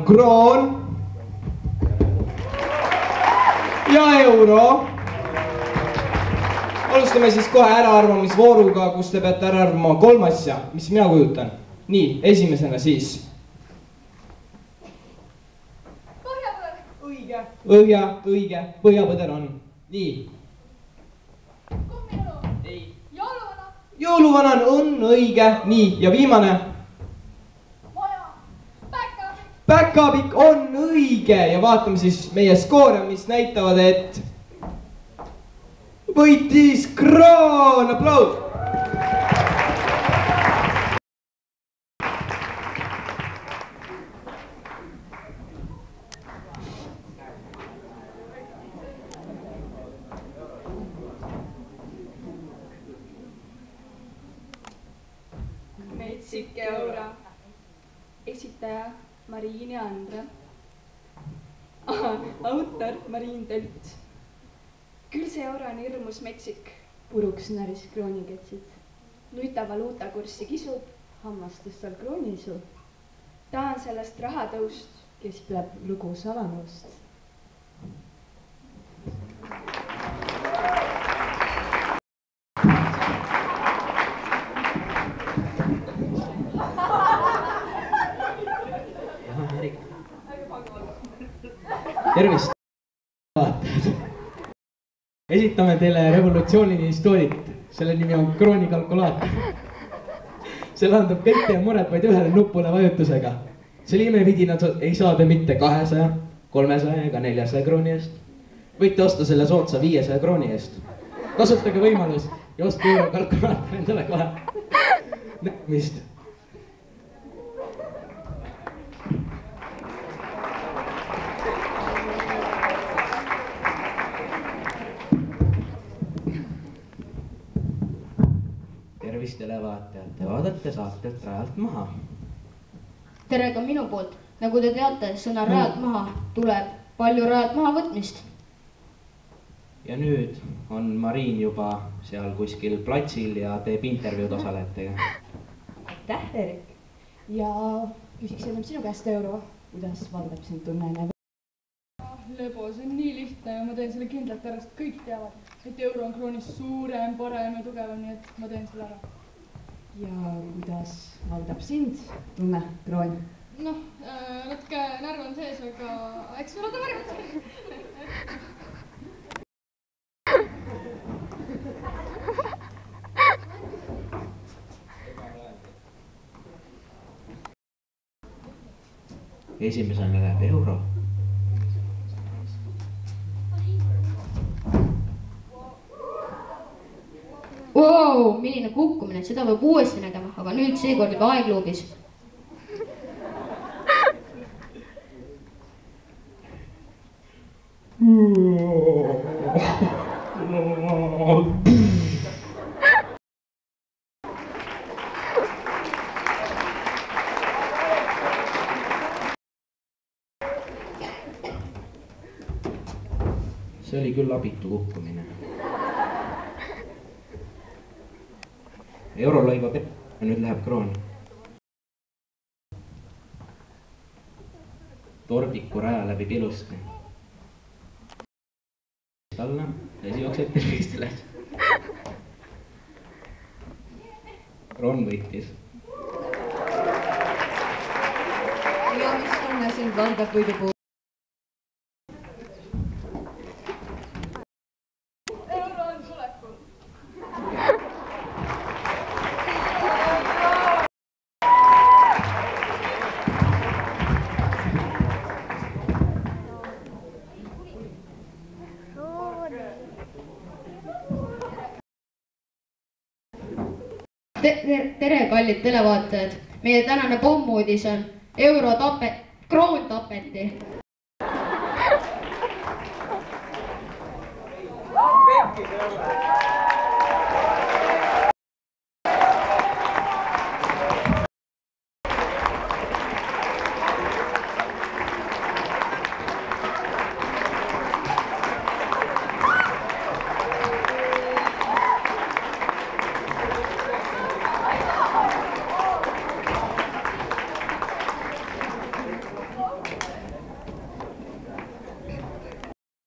kroon ja euro. Alustame siis kohe äraarvamisvooruga, kus te peate ära arvama 3 asja, mis mina kujutan. Nii, esimesena siis. Põhjapõder. Õige, põhjapõder on. Nii. Kummiõlu. Ei. Jõuluvana. Jõuluvana on õige. Nii, ja viimane. Maja. Päkapikk. Päkapikk on õige ja vaatame siis meie skoore, mis näitavad, et võitis kroon, aplaus! Metsik euro. Esitaja Mariin Andra. Autor Mariin Tölt. Küll see euro on hirmus metsik, puruks näris krooniketsid. Nuita valuutakurssi kisub, hammastust seal kroonisu. Ta on sellest rahatõust, kes peab lugu salanõust. Tervist! Esitame teile revolutsioonilist toodit. Selle nimi on kroonikalkulaator. See lahendab kõik teie mured vaid ühele nupule vajutusega. Selle imevidina ei saada mitte 200, 300 ega 400 krooni eest. Võite osta selle soodsa 500 krooni eest. Kasutage võimalus ja ostke eurokalkulaator endale kohe. Nägemist! Tervist televaatajad, te vaatate saatelt Rajalt maha. Tere ka minu poolt. Nagu te teate, sõna Rajalt maha tuleb palju Rajalt maha võtmist. Ja nüüd on Mariin juba seal kuskil platsil ja teeb intervjuud osalejatega. Aitäh, Erik. Ja küsiks ennem sinu käest euro, kuidas valdab sind tunnene? Lebo, see on nii lihtne ja ma teen selle kindlalt ära, sest kõik teavad, et euro on kroonist suurem, parem ja tugevam, nii et ma teen selle ära. Ja kuidas valdab sind tunne kroon? Noh, natuke närv on sees, aga eks me loodame parimat. Esimesena läheb euro. Wow, milline kukkumine, seda võib uuesti nägema, aga nüüd seekord juba aegluubis. See oli küll abitu kukkumine. Euro lõiva ja nüüd läheb kroon. Torbiku raja läbi ilusti. Alla, esi jookseb tervist üles. Kroon võitis. Ja mis tunne sind valdab võidu puhul? Euro on sulekul. Tere, kallid televaatajad. Meie tänane pommuudis on kroon tapeti. Pekki,